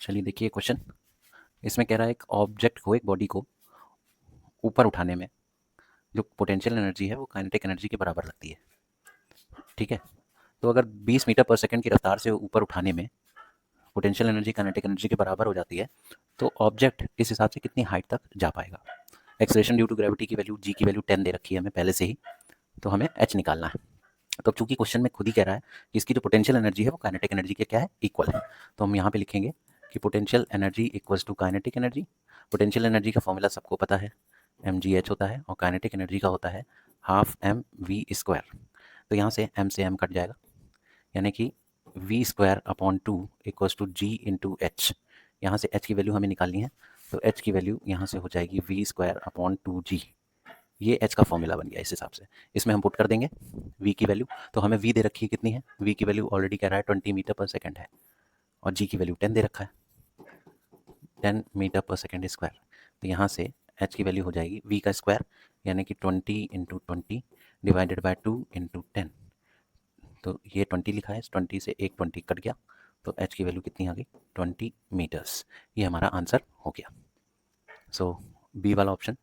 चलिए देखिए क्वेश्चन। इसमें कह रहा है एक ऑब्जेक्ट को, एक बॉडी को ऊपर उठाने में जो पोटेंशियल एनर्जी है वो काइनेटिक एनर्जी के बराबर लगती है। ठीक है, तो अगर 20 मीटर पर सेकंड की रफ्तार से ऊपर उठाने में पोटेंशियल एनर्जी काइनेटिक एनर्जी के बराबर हो जाती है, तो ऑब्जेक्ट इस हिसाब से कितनी हाइट तक जा पाएगा। एक्सलेशन ड्यू टू ग्रेविटी की वैल्यू, जी की वैल्यू 10 दे रखी है हमें पहले से ही, तो हमें एच निकालना है। तो अब चूंकि क्वेश्चन में खुद ही कह रहा है कि इसकी जो पोटेंशियल एनर्जी है वो काइनेटिक एनर्जी के क्या है, इक्वल है, तो हम यहाँ पे लिखेंगे कि potential energy equals to kinetic energy. Potential energy का फॉर्मूला सबको पता है, mgh होता है, और काइनेटिक एनर्जी का होता है हाफ एम वी स्क्वायर। तो यहाँ से m से m कट जाएगा, यानी कि v square upon 2 equals to g into h. यहाँ से h की वैल्यू हमें निकालनी है, तो h की वैल्यू यहाँ से हो जाएगी वी स्क्वायर अपॉन 2g। ये h का फॉर्मूला बन गया इस हिसाब से। इसमें हम पुट कर देंगे v की वैल्यू, तो हमें v दे रखी है कितनी है, v की वैल्यू ऑलरेडी कह रहा है 20 मीटर पर सेकंड है, और g की वैल्यू 10 दे रखा है, 10 मीटर पर सेकंड स्क्वायर। तो यहाँ से h की वैल्यू हो जाएगी v का स्क्वायर, यानी कि 20 इंटू 20 डिवाइडेड बाई 2 इंटू 10। तो ये 20 लिखा है, 20 से एक 20 कट गया, तो h की वैल्यू कितनी आ गई, 20 मीटर्स। ये हमारा आंसर हो गया। सो बी वाला ऑप्शन।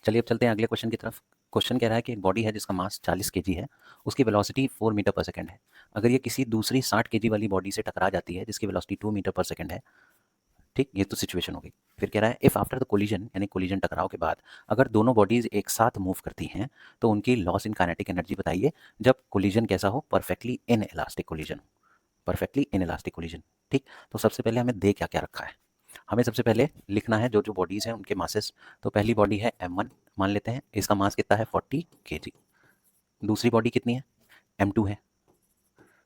चलिए अब चलते हैं अगले क्वेश्चन की तरफ। क्वेश्चन कह रहा है कि एक बॉडी है जिसका मास 40 केजी है, उसकी वेलोसिटी 4 मीटर पर सेकंड है। अगर ये किसी दूसरी 60 केजी वाली बॉडी से टकरा जाती है जिसकी वेलोसिटी 2 मीटर पर सेकंड है। ठीक, ये तो सिचुएशन हो गई। फिर कह रहा है इफ आफ्टर द कोलिजन, यानी कोलिजन टकराव के बाद अगर दोनों बॉडीज एक साथ मूव करती हैं तो उनकी लॉस इन काइनेटिक एनर्जी बताइए जब कोलिजन कैसा हो, perfectly in elastic collision. Perfectly in elastic collision. ठीक, तो सबसे पहले हमें दे क्या क्या रखा है, हमें सबसे पहले लिखना है जो जो बॉडीज़ हैं उनके मासेस। तो पहली बॉडी है m1 मान लेते हैं, इसका मास कितना है 40 kg। दूसरी बॉडी कितनी है, m2 है,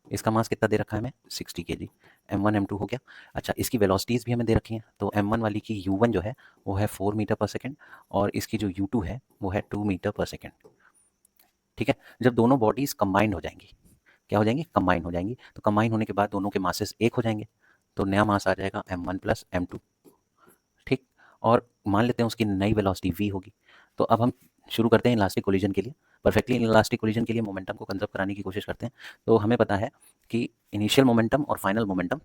इसका मास कितना दे रखा है हमें 60 kg। m1 m2 हो गया। अच्छा, इसकी वेलोसिटीज़ भी हमें दे रखी हैं, तो m1 वाली की u1 जो है वो है 4 मीटर पर सेकेंड, और इसकी जो u2 है वो है 2 मीटर पर सेकेंड। ठीक है, जब दोनों बॉडीज़ कंबाइंड हो जाएंगी, क्या हो जाएंगी, कंबाइन हो जाएंगी, तो कंबाइन होने के बाद दोनों के मासेस एक हो जाएंगे, तो नया मास आ जाएगा m1 प्लस m2। ठीक, और मान लेते हैं उसकी नई वेलोसिटी v होगी। तो अब हम शुरू करते हैं इलास्टिक कोलिजन के लिए। परफेक्टली इलास्टिक कोलिजन के लिए मोमेंटम को कंजर्व कराने की कोशिश करते हैं। तो हमें पता है कि इनिशियल मोमेंटम और फाइनल मोमेंटम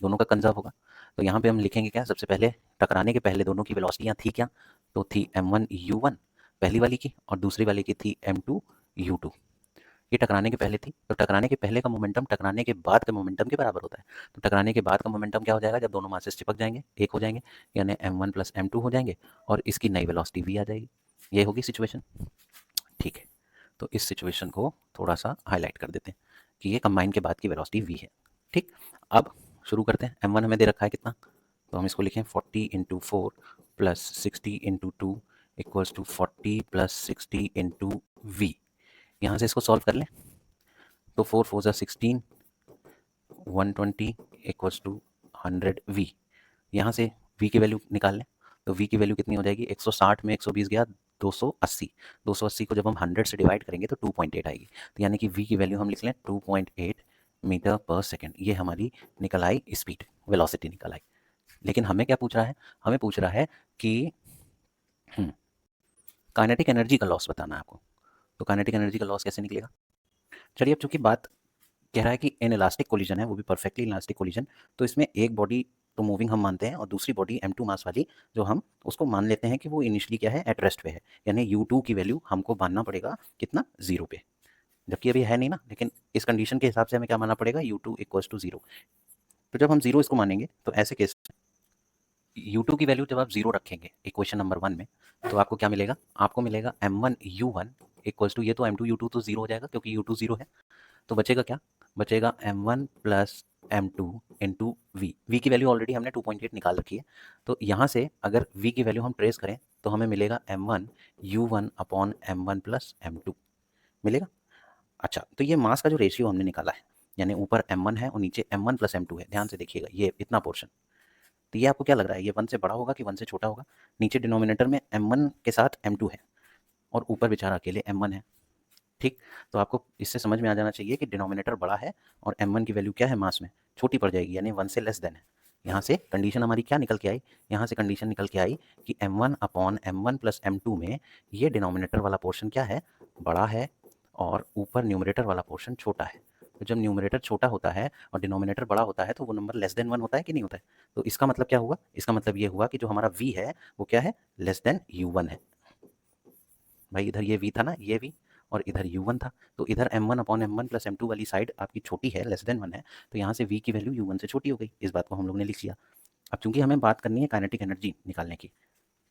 दोनों का कंजर्व होगा। तो यहाँ पे हम लिखेंगे क्या, सबसे पहले टकराने के पहले दोनों की वेलोसिटियाँ थी क्या, तो थी m1 u1 पहली वाली की, और दूसरी वाली की थी m2 u2। ये टकराने के पहले थी, तो टकराने के पहले का मोमेंटम टकराने के बाद के मोमेंटम के बराबर होता है। तो टकराने के बाद का मोमेंटम क्या हो जाएगा, जब दोनों मासेस चिपक जाएंगे, एक हो जाएंगे, यानी m1 प्लस m2 हो जाएंगे, और इसकी नई वेलोसिटी v आ जाएगी। ये होगी सिचुएशन। ठीक है, तो इस सिचुएशन को थोड़ा सा हाईलाइट कर देते हैं कि ये कंबाइन के बाद की वेलोसिटी v है। ठीक, अब शुरू करते हैं। m1 हमें दे रखा है कितना, तो हम इसको लिखें 40 into 4 plus 60 into 2 equals to 40 plus 60 into v. यहाँ से इसको सॉल्व कर लें, तो 4 4 ज़ा 16, 120 इक्वल्स टू 100 वी। यहाँ से v की वैल्यू निकाल लें, तो v की वैल्यू कितनी हो जाएगी, 160 में 120 गया 280। 280 को जब हम 100 से डिवाइड करेंगे तो 2.8 आएगी, तो यानी कि v की वैल्यू हम लिख लें 2.8 मीटर पर सेकेंड। ये हमारी निकल आई स्पीड, वेलोसिटी निकल आई। लेकिन हमें क्या पूछ रहा है, हमें पूछ रहा है कि काइनेटिक एनर्जी का लॉस बताना है आपको। तो काइनेटिक एनर्जी का लॉस कैसे निकलेगा। चलिए, अब चूंकि बात कह रहा है कि इन इलास्टिक कोलिजन है, वो भी परफेक्टली इलास्टिक कोलिजन, तो इसमें एक बॉडी तो मूविंग हम मानते हैं, और दूसरी बॉडी m2 मास वाली जो हम उसको मान लेते हैं कि वो इनिशियली क्या है, एट रेस्ट पे है, यानी u2 की वैल्यू हमको मानना पड़ेगा कितना, 0 पे, जबकि अभी है नहीं ना, लेकिन इस कंडीशन के हिसाब से हमें क्या मानना पड़ेगा, u2 इक्वल्स टू 0। तो जब हम 0 इसको मानेंगे तो ऐसे केस u2 की वैल्यू जब आप 0 रखेंगे इक्वेशन नंबर 1 में, तो आपको क्या मिलेगा, आपको मिलेगा m1 u1 इक्वल्स टू, ये तो m2 u2 तो 0 हो जाएगा क्योंकि u2 0 है, तो बचेगा क्या, बचेगा m1 plus m2 into v की वैल्यू ऑलरेडी हमने 2.8 निकाल रखी है, तो यहाँ से अगर v की वैल्यू हम ट्रेस करें तो हमें मिलेगा m1 u1 upon m1 plus m2 मिलेगा। अच्छा, तो ये मास का जो रेशियो हमने निकाला है, यानी ऊपर m1 है और नीचे m1 प्लस m2 है, ध्यान से देखिएगा ये इतना पोर्शन, तो ये आपको क्या लग रहा है, ये 1 से बड़ा होगा कि 1 से छोटा होगा। नीचे डिनोमिनेटर में m1 के साथ m2 है, और ऊपर बेचारा अकेले m1 है। ठीक, तो आपको इससे समझ में आ जाना चाहिए कि डिनोमिनेटर बड़ा है और m1 की वैल्यू क्या है, मास में छोटी पड़ जाएगी, यानी 1 से लेस देन है। यहाँ से कंडीशन हमारी क्या निकल के आई, यहाँ से कंडीशन निकल के आई कि m1 upon m1 plus m2 में ये डिनोमिनेटर वाला पोर्शन क्या है, बड़ा है, और ऊपर न्यूमरेटर वाला पोर्शन छोटा है। तो जब न्यूमरेटर छोटा होता है और डिनोमिनेटर बड़ा होता है तो वो नंबर लेस देन 1 होता है कि नहीं होता है? तो इसका मतलब क्या हुआ? इसका मतलब ये हुआ कि जो हमारा v है वो क्या है? लेस देन u1 है। भाई इधर ये v था ना, ये v, और इधर u1 था, तो इधर m1 upon m1 plus m2 वाली साइड आपकी छोटी है, लेस देन 1 है, तो यहाँ से v की वैल्यू u1 से छोटी हो गई। इस बात को हम लोग ने लिख लिया। अब चूंकि हमें बात करनी है काइनेटिक एनर्जी निकालने की,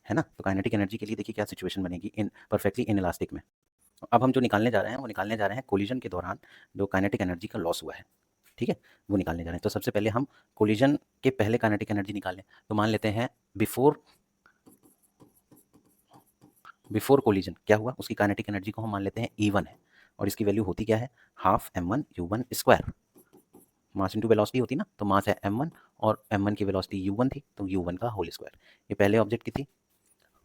है ना, तो काइनेटिक एनर्जी के लिए देखिए क्या सिचुएशन बनेगी इन परफेक्टली इन इलास्टिक में। अब हम जो निकालने जा रहे हैं वो निकालने जा रहे हैं कोलिजन के दौरान जो काइनेटिक एनर्जी का लॉस हुआ है, ठीक है, वो निकालने जा रहे हैं। तो सबसे पहले हम कोलिजन के पहले काइनेटिक एनर्जी निकालें, तो मान लेते हैं बिफोर कोलिजन क्या हुआ, उसकी काइनेटिक एनर्जी को हम मान लेते हैं E1 है, और इसकी वैल्यू होती क्या है? Half m1 u1 square. Mass into velocity होती ना, तो मास है m1 और m1 की वेलोसिटी u1 थी, तो u1 का होल स्क्वायर। ये पहले ऑब्जेक्ट की थी।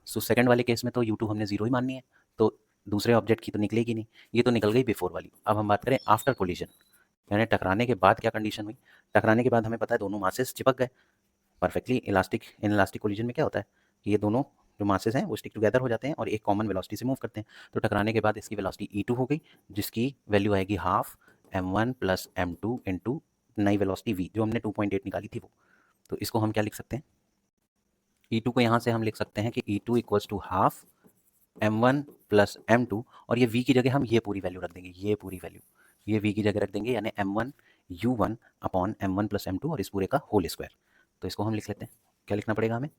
सो सेकंड वाले केस में तो u2 हमने जीरो ही माननी है, तो दूसरे ऑब्जेक्ट की तो निकलेगी नहीं, ये तो निकल गई बिफोर वाली। अब हम बात करें आफ्टर कोलिजन, यानी टकराने के बाद क्या कंडीशन हुई। टकराने के बाद हमें पता है दोनों मासेस चिपक गए। Perfectly elastic in elastic collision में क्या होता है कि ये दोनों जो मासेस हैं वो स्टिक टुगेदर हो जाते हैं और एक कॉमन वेलोसिटी से मूव करते हैं। तो टकराने के बाद इसकी वेलोसिटी E2 हो गई, जिसकी वैल्यू आएगी half m1 plus m2 into नई वेलोसिटी v जो हमने 2.8 निकाली थी वो। तो इसको हम क्या लिख सकते हैं? E2 को यहाँ से हम लिख सकते हैं कि E2 equals to half m1 plus m2, और ये v की जगह हम ये पूरी वैल्यू रख देंगे, ये पूरी वैल्यू ये v की जगह रख देंगे, यानी m1 u1 upon m1 plus m2 और इस पूरे का होल स्क्वायर। तो इसको हम लिख लेते हैं, क्या लिखना पड़ेगा हमें?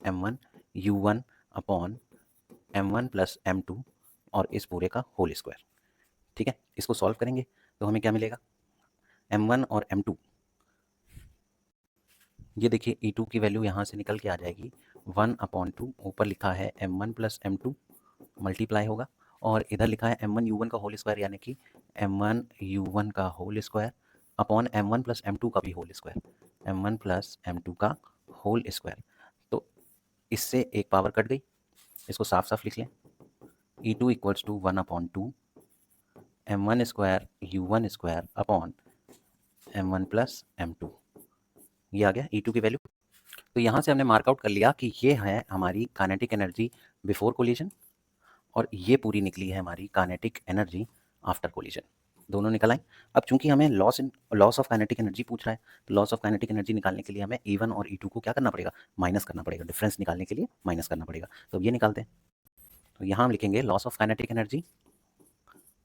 m1 u1 upon m1 plus m2 और इस पूरे का होल स्क्वायर। ठीक है, इसको सॉल्व करेंगे तो हमें क्या मिलेगा? m1 और m2, ये देखिए E2 की वैल्यू यहाँ से निकल के आ जाएगी 1/2, ऊपर लिखा है m1 प्लस m2 मल्टीप्लाई होगा, और इधर लिखा है m1 u1 का होल स्क्वायर, यानी कि m1 u1 का whole square upon m1 plus m2 का भी whole square, m1 plus m2 का होल स्क्वायर। तो इससे एक पावर कट गई, इसको साफ साफ लिख लें, E2 equals to 1/2 m1 square u1 square upon m1 plus m2। ये आ गया E2 की वैल्यू। तो यहाँ से हमने मार्कआउट कर लिया कि ये है हमारी काइनेटिक एनर्जी बिफोर कोलिजन, और ये पूरी निकली है हमारी काइनेटिक एनर्जी आफ्टर कोलिजन। दोनों निकल आई। अब चूंकि हमें लॉस ऑफ काइनेटिक एनर्जी पूछ रहा है, तो लॉस ऑफ काइनेटिक एनर्जी निकालने के लिए हमें E1 और E2 को क्या करना पड़ेगा? माइनस करना पड़ेगा, डिफरेंस निकालने के लिए माइनस करना पड़ेगा। तो अब ये निकालते हैं, तो यहाँ हम लिखेंगे loss of kinetic energy,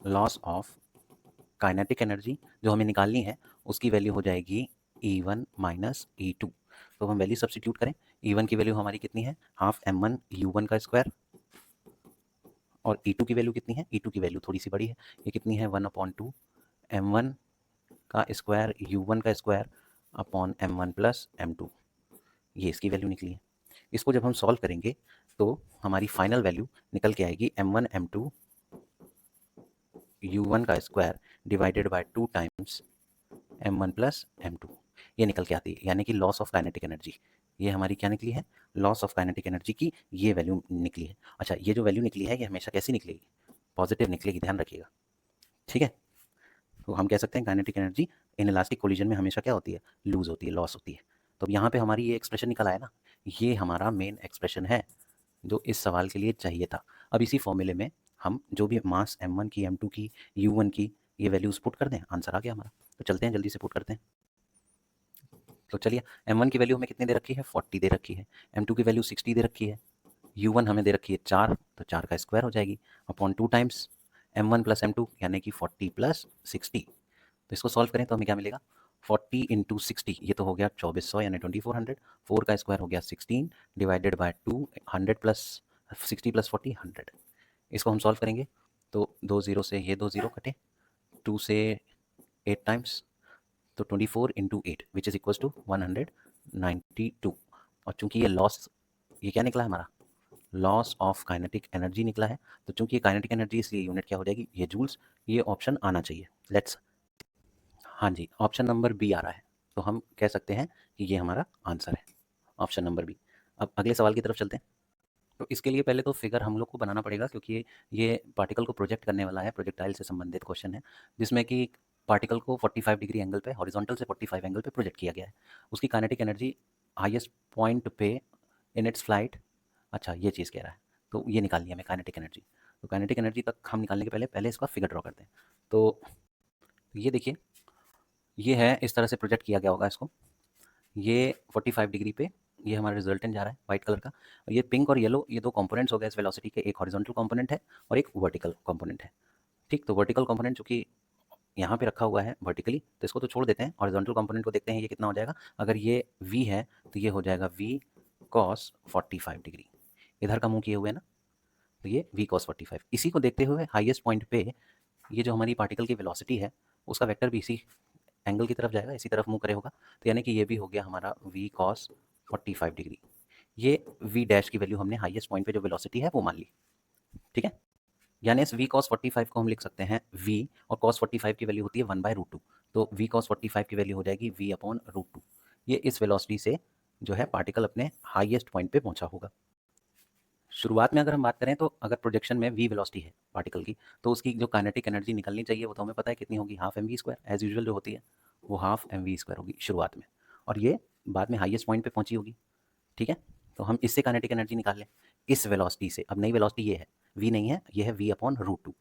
loss of kinetic energy जो हमें निकालनी है उसकी वैल्यू हो जाएगी E1 माइनस E2। तो हम वैल्यू सब्सटीट्यूट करें, E1 की वैल्यू हमारी कितनी है? हाफ m1 u1 का स्क्वायर, और E2 की वैल्यू कितनी है? E2 की वैल्यू थोड़ी सी बड़ी है, ये कितनी है? 1/2 m1 का स्क्वायर u1 का square upon m1 plus m2, ये इसकी वैल्यू निकली है। इसको जब हम सॉल्व करेंगे तो हमारी फाइनल वैल्यू निकल के आएगी m1 m2 u1 का square divided by 2 times m1 plus m2, ये निकल के आती है, यानी कि लॉस ऑफ काइनेटिक एनर्जी। ये हमारी क्या निकली है? लॉस ऑफ काइनेटिक एनर्जी की ये वैल्यू निकली है। अच्छा, ये जो वैल्यू निकली है ये हमेशा कैसी निकलेगी? पॉजिटिव निकलेगी, ध्यान रखिएगा, ठीक है। तो हम कह सकते हैं kinetic energy in elastic collision में हमेशा क्या होती है? लूज होती है, लॉस होती है। तो अब यहाँ पे हमारी ये एक्सप्रेशन निकल आया ना, ये हमारा मेन एक्सप्रेशन है जो इस सवाल के लिए चाहिए था। अब इसी फॉर्मूले में हम जो भी मास m1 की, m2 की, u1 की ये वैल्यूज पुट कर दें, आंसर आ गया हमारा। तो चलते हैं जल्दी से पुट करते हैं। तो चलिए, m1 की वैल्यू हमें कितनी दे रखी है? 40 दे रखी है। m2 की वैल्यू 60 दे रखी है। u1 हमें दे रखी है 4, तो 4 का स्क्वायर हो जाएगी upon 2 times m1 plus m2, यानी कि 40 प्लस 60। तो इसको सॉल्व करें तो हमें क्या मिलेगा? 40 इंटू 60, ये तो हो गया 2400 यानी 2400। 4 का स्क्वायर हो गया 16 डिवाइडेड बाय 2, 100 प्लस 60 प्लस 40 100। इसको हम सॉल्व करेंगे तो 2 जीरो से ये 2 जीरो कटे, 2 से 8 टाइम्स, तो 24 into 8 which is equal to 192। और चूंकि ये लॉस, ये क्या निकला है हमारा? लॉस ऑफ काइनेटिक एनर्जी निकला है। तो चूंकि ये काइनेटिक एनर्जी इसलिए यूनिट क्या हो जाएगी? ये जूल्स। ये ऑप्शन आना चाहिए। लेट्स, हाँ जी, ऑप्शन नंबर बी आ रहा है, तो हम कह सकते हैं कि ये हमारा आंसर है, ऑप्शन नंबर बी। अब अगले सवाल की तरफ चलते हैं। तो इसके लिए पहले तो फिगर हम लोग को बनाना पड़ेगा, क्योंकि ये पार्टिकल को प्रोजेक्ट करने वाला है, प्रोजेक्टाइल से संबंधित क्वेश्चन है, जिसमें कि पार्टिकल को 45 डिग्री एंगल पे, हॉरिजॉन्टल से 45 एंगल पे प्रोजेक्ट किया गया है। उसकी काइनेटिक एनर्जी हाईएस्ट पॉइंट पे इन इट्स फ्लाइट, अच्छा ये चीज़ कह रहा है, तो ये निकालनी है हमें काइनेटिक एनर्जी। तो काइनेटिक एनर्जी तक हम निकालने के पहले पहले इसका फिगर ड्रॉ करते हैं। तो ये देखिए, ये है, इस तरह से प्रोजेक्ट किया गया होगा इसको। ये 45 डिग्री पे ये हमारा रिजल्टेंट जा रहा है वाइट कलर का। ये पिंक और येलो, ये दो कंपोनेंट्स हो गए इस वेलोसिटी के, एक हॉरिजॉन्टल कंपोनेंट है और एक वर्टिकल कंपोनेंट है। ठीक, तो वर्टिकल कंपोनेंट चूंकि यहाँ पे रखा हुआ है वर्टिकली, तो इसको तो छोड़ देते हैं। हॉरिजॉन्टल कंपोनेंट को देखते हैं ये कितना हो जाएगा। अगर ये v है तो ये हो जाएगा v cos 45 डिग्री। इधर का मुंह किए हुए है ना, तो ये v cos 45। इसी को देखते हुए हाईएस्ट पॉइंट पे ये जो हमारी पार्टिकल की वेलोसिटी है उसका वेक्टर भी इसी एंगल की तरफ जाएगा, इसी तरफ मुंह करे होगा। तो यानी कि ये भी हो गया हमारा v cos 45 डिग्री। ये v डैश की वैल्यू हमने हाईएस्ट पॉइंट पे जो वेलोसिटी है वो मान ली। ठीक है, यानी इस v cos 45 को हम लिख सकते हैं v, और cos 45 की वैल्यू होती है 1/√2, तो v cos 45 की वैल्यू हो जाएगी v/√2। ये इस वेलोसिटी से जो है पार्टिकल अपने हाईएस्ट पॉइंट पे पहुंचा होगा। शुरुआत में अगर हम बात करें तो अगर प्रोजेक्शन में v वेलोसिटी है पार्टिकल की, तो उसकी जो काइनेटिक एनर्जी निकलनी चाहिए वो तो हमें पता है कितनी होगी, हाफ mv² एज यूजुअल जो होती है वो हाफ mv² होगी शुरुआत में, और ये बाद में हाईएस्ट पॉइंट पे पहुंची होगी। ठीक है, तो हम इससे काइनेटिक एनर्जी निकाल लें इस वेलोसिटी से। अब नई वेलोसिटी ये है, v नहीं है, ये है v/√2।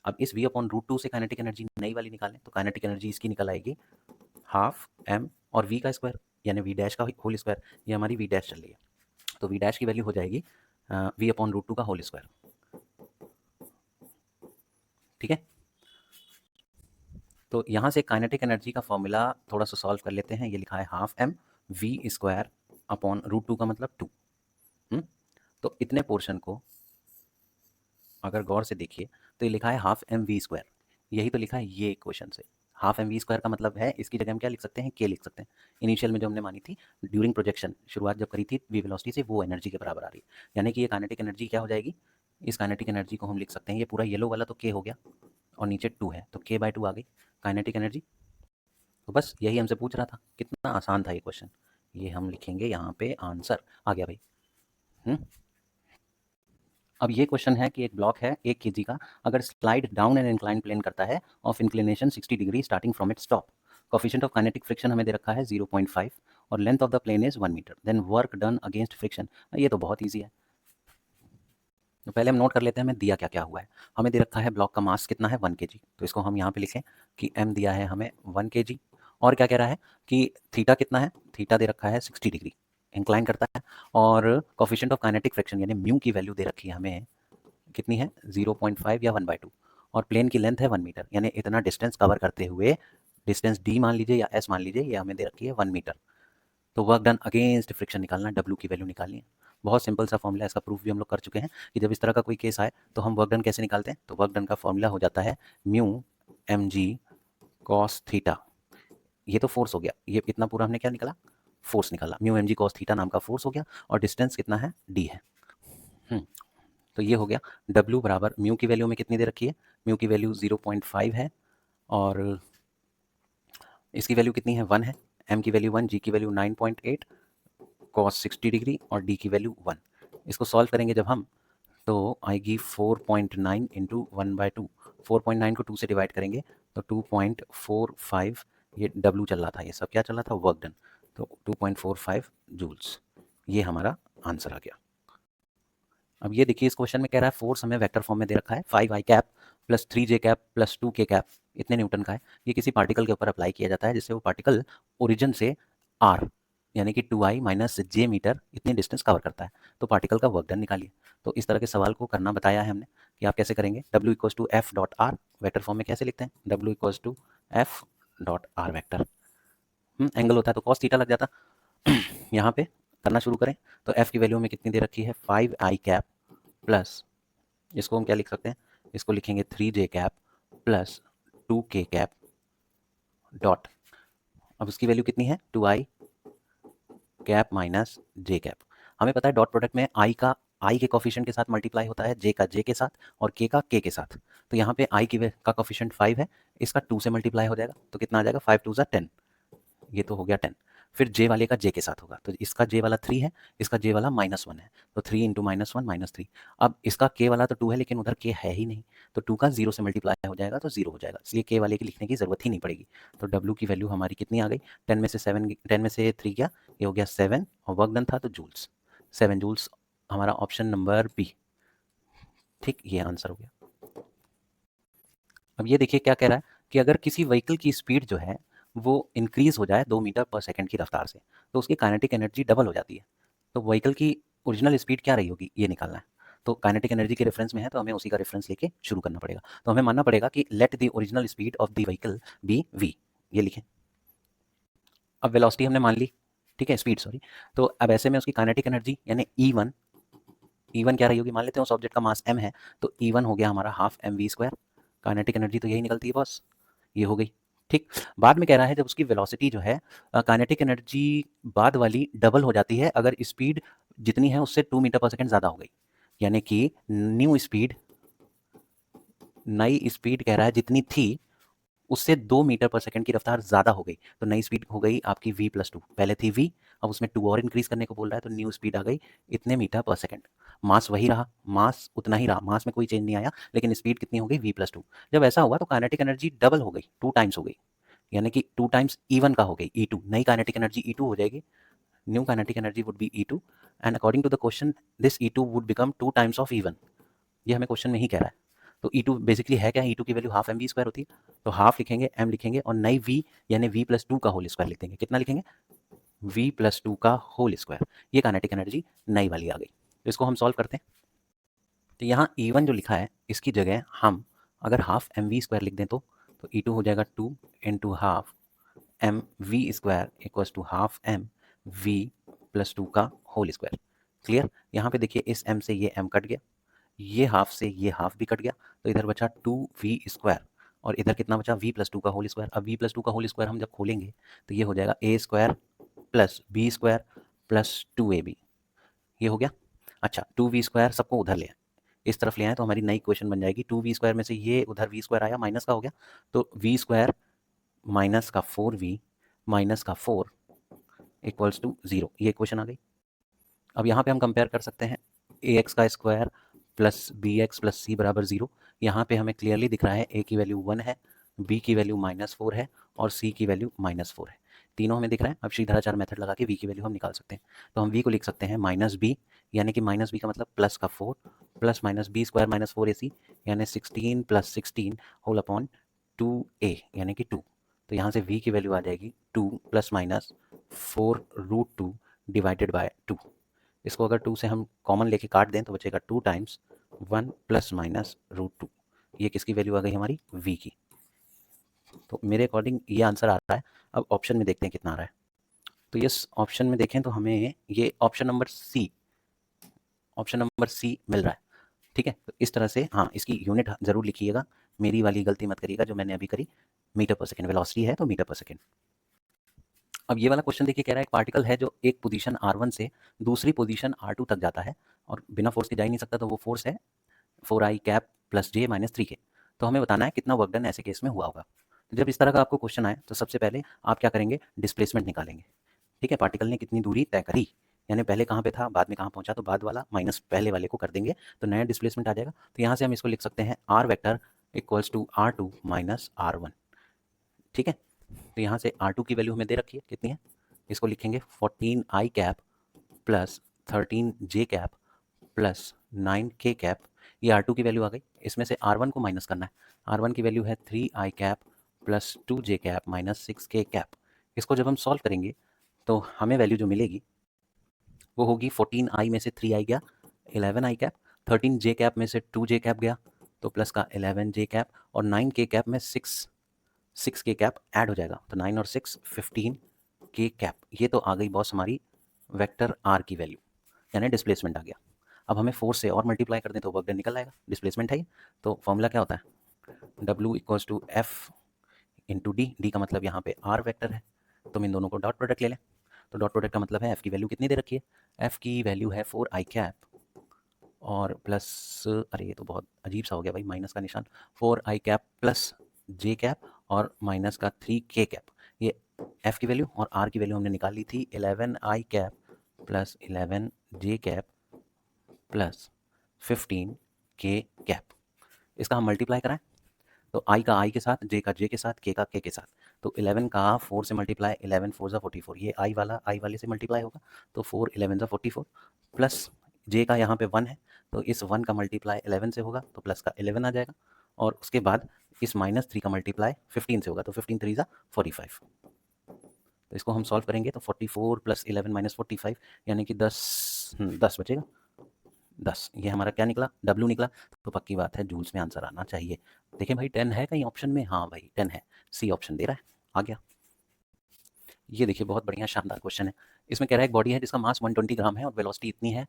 अब इस v/√2 से काइनेटिक एनर्जी नई वाली निकालें तो काइनेटिक एनर्जी इसकी निकल आएगी हाफ m और v का स्क्वायर, यानी v डैश का होल स्क्वायर। ये हमारी v डैश चल रही है, तो v डैश की वैल्यू हो जाएगी v/√2 का होल स्क्वायर। ठीक है, तो यहाँ से काइनेटिक एनर्जी का फॉर्मूला थोड़ा सा सॉल्व कर लेते हैं। ये लिखा है हाफ m v² / √2 का मतलब 2। तो इतने पोर्शन को अगर गौर से देखिए तो ये लिखा है हाफ mv², यही तो लिखा है ये इक्वेशन से। हाफ mv² का मतलब है इसकी जगह हम क्या लिख सकते हैं, k लिख सकते हैं। इनिशियल में जो हमने मानी थी ड्यूरिंग प्रोजेक्शन, शुरुआत जब करी थी v वेलोसिटी से, वो एनर्जी के बराबर आ रही है। यानी कि ये काइनेटिक एनर्जी क्या हो जाएगी, इस काइनेटिक एनर्जी को हम लिख सकते हैं, ये पूरा येलो वाला तो k हो गया और नीचे 2 है तो k/2 आ गई काइनेटिक एनर्जी। तो बस यही हमसे पूछ रहा था, कितना आसान था ये क्वेश्चन। ये हम लिखेंगे यहाँ पे, आंसर आ गया भाई। अब ये क्वेश्चन है कि एक ब्लॉक है 1 kg का, अगर slide down and incline plane करता है of inclination 60 degree starting from its top, coefficient of kinetic friction हमें दे रखा है 0.5 और length of the plane is 1 meter, then work done against friction. ये तो बहुत ईजी है। तो पहले हम नोट कर लेते हैं हमें दिया क्या क्या हुआ है। हमें दे रखा है ब्लॉक का मास कितना है 1 kg, तो इसको हम यहाँ पे लिखें कि m दिया है हमें 1 kg। और क्या कह रहा है कि थीटा कितना है, थीटा दे रखा है 60 डिग्री इंक्लाइन करता है, और कोफिशिएंट ऑफ काइनेटिक फ्रिक्शन यानी म्यू की वैल्यू दे रखी है हमें कितनी है 0.5 या 1/2, और प्लेन की लेंथ है 1 मीटर, यानी इतना डिस्टेंस कवर करते हुए डिस्टेंस d मान लीजिए या s मान लीजिए, ये हमें दे रखी है 1 मीटर। तो वर्क डन अगेंस्ट फ्रिक्शन निकालना, w की वैल्यू निकालनी है। बहुत सिंपल सा फॉर्मूला, इसका प्रूफ भी हम लोग कर चुके हैं कि जब इस तरह का कोई केस आए तो हम वर्क डन कैसे निकालते हैं। तो वर्क डन का फॉर्मूला हो जाता है म्यू mg cos थीटा। ये तो फोर्स हो गया, ये इतना पूरा हमने क्या निकाला, फोर्स निकाला। म्यू mg cos थीटा नाम का फोर्स हो गया, और डिस्टेंस कितना है d है। तो ये हो गया W बराबर म्यू की वैल्यू में कितनी दे रखी है, म्यू की वैल्यू 0.5 है, और इसकी वैल्यू कितनी है 1 है, m की वैल्यू 1, g की वैल्यू 9.8 cos 60 डिग्री और d की वैल्यू 1। इसको सॉल्व करेंगे जब हम तो आएगी 4.9 इंटू 1/2। 4.9 को 2 से डिवाइड करेंगे तो 2.45, ये W चल रहा था, ये सब क्या चल रहा था, वर्क डन, तो 2.45 जूल्स। ये हमारा आंसर आ गया। अब ये देखिए इस क्वेश्चन में कह रहा है फोर्स हमें वेक्टर फॉर्म में दे रखा है 5i cap plus 3j cap plus 2k cap, इतने न्यूटन का है। ये किसी पार्टिकल के ऊपर अप्लाई किया जाता है जिससे वो पार्टिकल ओरिजिन से r यानी कि 2i माइनस j मीटर इतनी डिस्टेंस कवर करता है। तो पार्टिकल का वर्क डन निकालिए। तो इस तरह के सवाल को करना बताया है हमने कि आप कैसे करेंगे। w equals to f dot r, vector form में कैसे लिखते हैं, w equals to f dot r vector. Angle होता है तो कॉस थीटा लग जाता। यहाँ पे करना शुरू करें तो f की वैल्यू में कितनी दे रखी है 5i कैप प्लस, इसको हम क्या लिख सकते हैं, इसको लिखेंगे 3j cap plus 2k cap dot, अब उसकी वैल्यू कितनी है 2i cap minus j cap. हमें पता है डॉट प्रोडक्ट में i के कोफिशिएंट के साथ मल्टीप्लाई होता है, j का j के साथ और k का k के साथ। तो यहाँ पे i का कोफिशिएंट 5 है, इसका 2 से मल्टीप्लाई हो जाएगा तो कितना आ जाएगा 5 2 10, ये तो हो गया 10। फिर j वाले का j के साथ होगा, तो इसका j वाला 3 है, इसका j वाला -1 है, तो 3 इंटू -1 -3। अब इसका k वाला तो 2 है लेकिन उधर k है ही नहीं, तो 2 का 0 से मल्टीप्लाई हो जाएगा तो 0 हो जाएगा, इसलिए k वाले की लिखने की जरूरत ही नहीं पड़ेगी। तो w की वैल्यू हमारी कितनी आ गई, 10 में से 7, 10 में से 3 गया, ये हो गया 7, और वर्क डन था तो जूल्स, 7 जूल्स, हमारा ऑप्शन नंबर बी। ठीक, ये आंसर हो गया। अब ये देखिए क्या कह रहा है कि अगर किसी व्हीकल की स्पीड जो है वो इंक्रीज़ हो जाए 2 मीटर पर सेकंड की रफ्तार से, तो उसकी काइनेटिक एनर्जी डबल हो जाती है। तो व्हीकल की ओरिजिनल स्पीड क्या रही होगी, ये निकालना है। तो काइनेटिक एनर्जी के रेफरेंस में है, तो हमें उसी का रेफरेंस लेके शुरू करना पड़ेगा। तो हमें मानना पड़ेगा कि let the original speed of the vehicle be v, ये लिखें। अब वेलोसिटी हमने मान ली, ठीक है, स्पीड सॉरी। तो अब ऐसे में उसकी काइनेटिक एनर्जी यानी ई वन क्या रही होगी, मान लेते हैं उस ऑब्जेक्ट का मास m है, तो ई वन हो गया हमारा half m v square. Kinetic energy तो यही निकलती है बॉस, ये हो गई। ठीक, बाद में कह रहा है जब उसकी वेलोसिटी जो है काइनेटिक एनर्जी बाद वाली डबल हो जाती है अगर स्पीड जितनी है उससे 2 मीटर पर सेकंड ज़्यादा हो गई, यानी कि नई स्पीड कह रहा है जितनी थी उससे 2 मीटर पर सेकंड की रफ्तार ज़्यादा हो गई, तो नई स्पीड हो गई आपकी v+2। पहले थी v, अब उसमें 2 और इंक्रीज करने को बोल रहा है, तो न्यू स्पीड आ गई इतने मीटर पर सेकंड। मास वही रहा, मास उतना ही रहा, मास में कोई चेंज नहीं आया, लेकिन स्पीड कितनी हो गई v+2। जब ऐसा हुआ तो काइनेटिक एनर्जी डबल हो गई, 2 टाइम्स हो गई, यानी कि 2 टाइम्स ई1 का हो गई ई2। नई काइनेटिक एनर्जी ई2 हो जाएगी, new kinetic energy would be ई2, and according to the question this ई2 वुड बिकम 2 टाइम्स ऑफ ई1। ये हमें क्वेश्चन में ही कह रहा है। तो ई टू बेसिकली है क्या, ई टू की वैल्यू हाफ एम वी स्क्वायर होती है, तो हाफ लिखेंगे, एम लिखेंगे, और नई वी यानी v+2 का होल स्क्वायर लिख देंगे। कितना लिखेंगे, v+2 का होल स्क्वायर। ये काइनेटिक एनर्जी नई वाली आ गई। तो इसको हम सॉल्व करते हैं। तो यहाँ ई वन जो लिखा है इसकी जगह हम अगर हाफ एम वी स्क्वायर लिख दें तो ई टू हो जाएगा 2 into half m v square equals to half m v+2 का होल स्क्वायर। क्लियर, यहाँ पे देखिए इस m से ये m कट गया, ये हाफ से ये हाफ भी कट गया, तो इधर बचा 2v स्क्वायर, और इधर कितना बचा v+2 का होल स्क्वायर। अब v+2 का होल स्क्वायर हम जब खोलेंगे तो ये हो जाएगा a square plus b square plus 2ab, ये हो गया। अच्छा, 2v स्क्वायर सबको उधर ले आए, इस तरफ ले आए, तो हमारी नई इक्वेशन बन जाएगी 2v स्क्वायर में से ये उधर v स्क्वायर आया, माइनस का हो गया, तो v स्क्वायर माइनस का 4v माइनस का 4 इक्वल्स टू 0, ये इक्वेशन आ गई। अब यहाँ पे हम कंपेयर कर सकते हैं ए एक्स का square plus B X plus C बराबर 0। यहाँ पे हमें क्लियरली दिख रहा है ए की वैल्यू 1 है, बी की वैल्यू -4 है, और सी की वैल्यू -4 है। तीनों हमें दिख रहा है। अब श्रीधराचार्य मेथड लगा के वी की वैल्यू हम निकाल सकते हैं। तो हम वी को लिख सकते हैं -b, यानी कि -b का मतलब प्लस का 4 प्लस -b स्क्वायर -4ac, यानी 16 + 16 होल अपॉन 2a, यानी कि 2। तो यहाँ से v की वैल्यू आ जाएगी 2 ± 4√2 डिवाइडेड बाय 2। इसको अगर 2 से हम कॉमन लेके काट दें तो बचेगा 2 टाइम्स 1 ± √2। ये किसकी वैल्यू आ गई हमारी, v की। तो मेरे अकॉर्डिंग ये आंसर आ रहा है। अब ऑप्शन में देखते हैं कितना आ रहा है। तो इस ऑप्शन में देखें तो हमें ये ऑप्शन नंबर सी मिल रहा है। ठीक है, तो इस तरह से हाँ, इसकी यूनिट ज़रूर लिखिएगा, मेरी वाली गलती मत करिएगा जो मैंने अभी करी। मीटर पर सेकेंड वेलोसिटी है तो मीटर पर सेकेंड। अब ये वाला क्वेश्चन देखिए, कह रहा है एक पार्टिकल है जो एक पोजीशन r1 से दूसरी पोजीशन r2 तक जाता है और बिना फोर्स के जा ही नहीं सकता, तो वो फोर्स है 4i cap plus j minus 3k। तो हमें बताना है कितना वर्क डन ऐसे केस में हुआ होगा। तो जब इस तरह का आपको क्वेश्चन आए तो सबसे पहले आप क्या करेंगे, डिस्प्लेसमेंट निकालेंगे। ठीक है, पार्टिकल ने कितनी दूरी तय करी, यानी पहले कहाँ पे था, बाद में कहाँ पहुंचा, तो बाद वाला माइनस पहले वाले को कर देंगे तो नया डिस्प्लेसमेंट आ जाएगा। तो यहाँ से हम इसको लिख सकते हैं r vector equals to r2 minus r1। ठीक है, तो यहाँ से r2 की वैल्यू हमें दे रखी है, कितनी है, इसको लिखेंगे 14i cap plus 13j cap plus 9k cap. ये R2 की वैल्यू आ गई। इसमें से R1 को माइनस करना है। R1 की वैल्यू है 3i cap plus 2j cap minus 6k cap. इसको जब हम सॉल्व करेंगे तो हमें वैल्यू जो मिलेगी वो होगी 14i में से 3i गया 11i कैप, 13j कैप में से 2j कैप गया तो प्लस का 11j कैप, और 9k कैप में 6k कैप ऐड हो जाएगा, तो 9 और 6 15k कैप। ये तो आ गई बॉस हमारी वेक्टर r की वैल्यू, यानी डिस्प्लेसमेंट आ गया। अब हमें 4 से और मल्टीप्लाई कर दें तो वर्क डन निकल आएगा, डिस्प्लेसमेंट है ये। तो फॉर्मूला क्या होता है, W equals to F into d, d का मतलब यहाँ पे r वेक्टर है, तो हम इन दोनों को डॉट प्रोडक्ट ले लें। तो डॉट प्रोडक्ट का मतलब है F की वैल्यू कितनी दे रखी है, F की वैल्यू है 4i कैप और प्लस, अरे ये तो बहुत अजीब सा हो गया भाई, माइनस का निशान, 4i cap plus j cap और माइनस का 3k कैप। ये F की वैल्यू और R की वैल्यू हमने निकाल ली थी 11i cap plus 11j cap plus 15k cap. इसका हम मल्टीप्लाई कराएं तो i का i के साथ, j का j के साथ, k का k के साथ। तो 11 का 4 से मल्टीप्लाई, 11 4 ज़ा 44, ये i वाले से मल्टीप्लाई होगा तो 4 11 ज़ा 44 प्लस j का यहाँ पे 1 है तो इस 1 का मल्टीप्लाई 11 से होगा तो प्लस का 11 आ जाएगा, और उसके बाद इस -3 का मल्टीप्लाई 15 से होगा, तो 15 3 ज़ा 45। तो इसको हम सॉल्व करेंगे तो 44 + 11 - 45 यानी कि 10 बचेगा। 10 ये हमारा क्या निकला, W निकला। तो पक्की बात है जूल्स में आंसर आना चाहिए। देखें भाई 10 है कहीं ऑप्शन में, हाँ भाई 10 है, सी ऑप्शन दे रहा है, आ गया। ये देखिए बहुत बढ़िया शानदार क्वेश्चन है। इसमें कह रहा है एक बॉडी है जिसका मास 120 ग्राम है और वेलोसिटी इतनी है,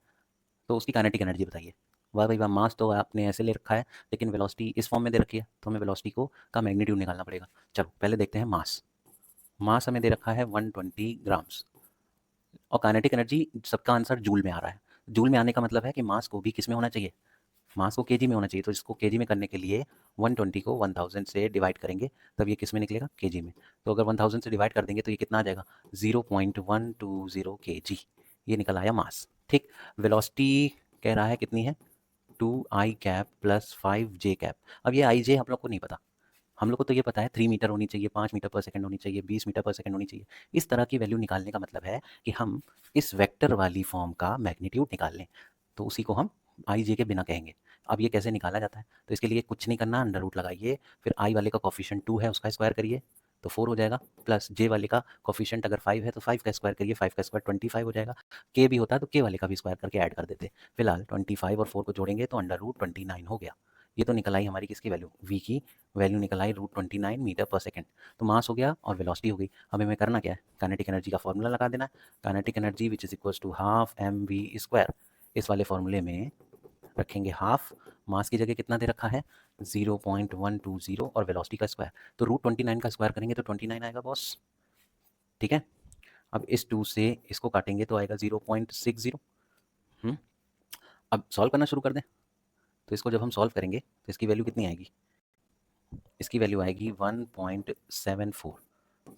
तो उसकी काइनेटिक एनर्जी बताइए। वाह भाई वाह, मास तो आपने ऐसे ले रखा है, लेकिन वेलोसिटी इस फॉर्म में दे रखी है, तो हमें वेलोसिटी को का मैग्नीट्यूड निकालना पड़ेगा। चलो पहले देखते हैं मास। मास हमें दे रखा है 120 ग्राम्स, और काइनेटिक एनर्जी सबका आंसर जूल में आ रहा है। जूल में आने का मतलब है कि मास को भी किस में होना चाहिए, मास को केजी में होना चाहिए। तो इसको केजी में करने के लिए 120 को 1000 से डिवाइड करेंगे, तब ये किस में निकलेगा, केजी में। तो अगर 1000 से डिवाइड कर देंगे तो ये कितना आ जाएगा, 0.120 केजी। ये निकल आया मास। ठीक, वेलोसिटी कह रहा है कितनी है, 2i cap plus 5j cap. अब ये आई जे हम लोग को नहीं पता, हम लोग को तो ये पता है 3 मीटर होनी चाहिए, 5 मीटर पर सेकंड होनी चाहिए, 20 मीटर पर सेकंड होनी चाहिए। इस तरह की वैल्यू निकालने का मतलब है कि हम इस वेक्टर वाली फॉर्म का मैग्नीट्यूड निकाल लें, तो उसी को हम आई जे के बिना कहेंगे। अब ये कैसे निकाला जाता है, तो इसके लिए कुछ नहीं करना, अंडर रूट लगाइए, फिर आई वाले का कॉफिशिएंट 2 है उसका स्क्वायर करिए तो 4 हो जाएगा, प्लस जे वाले का कॉफिशिएंट अगर 5 है तो 5 का स्क्वायर करिए, 5 का स्क्वायर 25 हो जाएगा। के भी होता है तो के वाले का भी स्क्वायर करके ऐड कर देते। फिलहाल 25 और 4 को जोड़ेंगे तो अंडर रूट 29 हो गया। ये तो निकल आई हमारी किसकी वैल्यू, वी की वैल्यू निकल आई √29 मीटर पर सेकंड। तो मास हो गया और वेलोसिटी हो गई। अब हमें करना क्या है, काइनेटिक एनर्जी का फॉर्मूला लगा देना है। Kinetic energy which is equals to half mv²। इस वाले फॉर्मूले में रखेंगे हाफ, मास की जगह कितना दे रखा है 0.120 और वेलोसिटी का स्क्वायर, तो √29 का स्क्वायर करेंगे तो 29 आएगा बॉस। ठीक है, अब इस 2 से इसको काटेंगे तो आएगा 0.60। अब सॉल्व करना शुरू कर दें। तो इसको जब हम सॉल्व करेंगे तो इसकी वैल्यू कितनी आएगी, इसकी वैल्यू आएगी 1.74।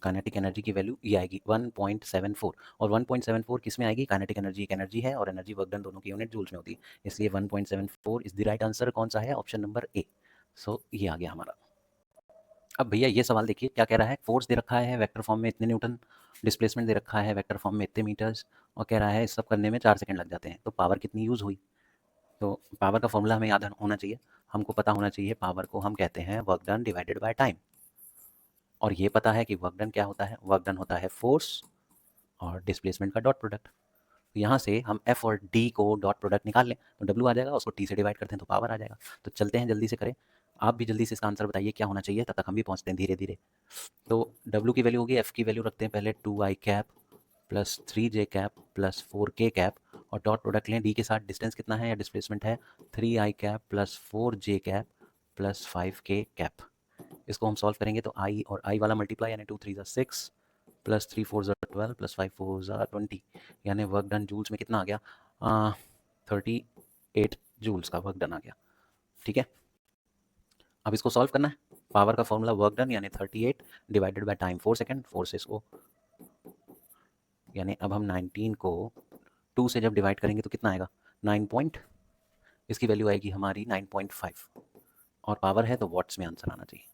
काइनेटिक एनर्जी की वैल्यू ये आएगी 1.74, और 1.74 किस में आएगी, काइनेटिक एनर्जी एक एनर्जी है और एनर्जी वर्क डन दोनों की यूनिट जूल्स में होती है, इसलिए 1.74 इज द राइट आंसर। कौन सा है, ऑप्शन नंबर ए। सो ये आ गया हमारा। अब भैया ये सवाल देखिए क्या कह रहा है, फोर्स दे रखा है वेक्टर फॉर्म में इतने न्यूटन, डिस्प्लेसमेंट दे रखा है वेक्टर फॉर्म में इतने मीटर्स, और कह रहा है इस सब करने में 4 सेकंड लग जाते हैं, तो पावर कितनी यूज़ हुई। तो पावर का फॉर्मूला हमें याद होना चाहिए, हमको पता होना चाहिए पावर को हम कहते हैं work done divided by time. और ये पता है कि वर्क डन क्या होता है, वर्क डन होता है फोर्स और डिस्प्लेसमेंट का डॉट प्रोडक्ट। तो यहाँ से हम एफ और डी को डॉट प्रोडक्ट निकाल लें तो डब्ल्यू आ जाएगा, उसको टी से डिवाइड करते हैं तो पावर आ जाएगा। तो चलते हैं जल्दी से करें, आप भी जल्दी से इसका आंसर बताइए क्या होना चाहिए, तब तक हम भी पहुँचते हैं धीरे धीरे। तो डब्ल्यू की वैल्यू होगी, एफ की वैल्यू रखते हैं पहले 2i cap plus 3j cap plus 4k cap, और डॉट प्रोडक्ट लें डी के साथ, डिस्टेंस कितना है या डिस्प्लेसमेंट है 3i cap plus 4j cap plus 5k cap. इसको हम सॉल्व करेंगे तो आई और आई वाला मल्टीप्लाई यानी 2 3 ज़ा 6 प्लस 3 4 ज़ा 12 प्लस 5 4 ज़ा 20, यानी वर्क डन जूल्स में कितना आ गया 38 जूल्स का वर्क डन आ गया। ठीक है, अब इसको सॉल्व करना है। पावर का फॉर्मूला वर्क डन यानी 38 डिवाइडेड बाय टाइम 4 सेकंड, 4 से इसको यानी अब हम 19 को 2 से जब डिवाइड करेंगे तो कितना आएगा 9 पॉइंट, इसकी वैल्यू आएगी हमारी 9.5, और पावर है तो वॉट्स में आंसर आना चाहिए।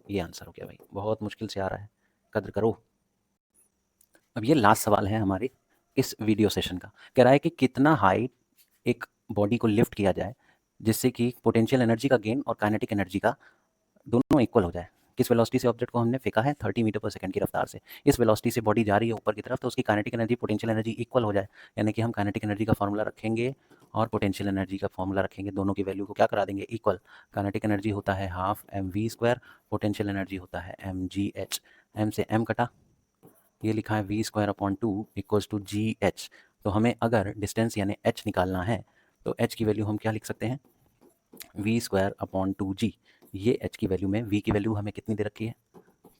ये आंसर हो गया भाई, बहुत मुश्किल से आ रहा है, कद्र करो। अब ये लास्ट सवाल है हमारे इस वीडियो सेशन का, कह रहा है कि कितना हाइट एक बॉडी को लिफ्ट किया जाए जिससे कि पोटेंशियल एनर्जी का गेन और काइनेटिक एनर्जी का दोनों इक्वल हो जाए। किस वेलोसिटी से ऑब्जेक्ट को हमने फेंका है 30 मीटर पर सेकंड की रफ्तार से, इस वेलोसिटी से बॉडी जा रही है ऊपर की तरफ, तो उसकी kinetic energy potential energy equal हो जाए। यानी कि हम काइनेटिक एनर्जी का फॉर्मूला रखेंगे और पोटेंशियल एनर्जी का फॉर्मूला रखेंगे, दोनों की वैल्यू को क्या करा देंगे इक्वल। काइनेटिक एनर्जी होता है हाफ mv², पोटेंशियल एनर्जी होता है mgh। m से m कटा, ये लिखा है v²/2 इक्वल्स टू gh। तो हमें अगर डिस्टेंस यानी h निकालना है तो h की वैल्यू हम क्या लिख सकते हैं v²/2g। ये h की वैल्यू में v की वैल्यू हमें कितनी दे रखी है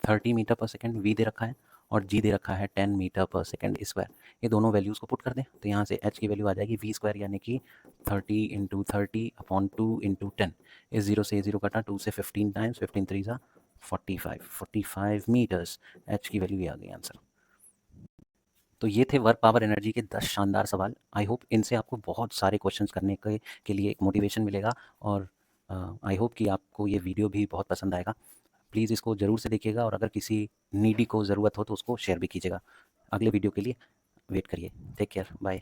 30 मीटर पर सेकंड v दे रखा है, और g दे रखा है 10 मीटर पर सेकंड स्क्वायर। ये दोनों वैल्यूज़ को पुट कर दें तो यहाँ से h की वैल्यू आ जाएगी v² यानी कि 30 × 30/2 × 10। इस 0 से 0 कटा, 2 से 15 टाइम्स, 15 3 ज़ा 45 मीटर्स, h की वैल्यू ये आ गई आंसर। तो ये थे वर्क पावर एनर्जी के 10 शानदार सवाल। आई होप इनसे आपको बहुत सारे क्वेश्चंस करने के लिए एक मोटिवेशन मिलेगा, और आई होप कि आपको ये वीडियो भी बहुत पसंद आएगा। प्लीज़ इसको ज़रूर से देखिएगा, और अगर किसी नीडी को ज़रूरत हो तो उसको शेयर भी कीजिएगा। अगले वीडियो के लिए वेट करिए। Take care, bye.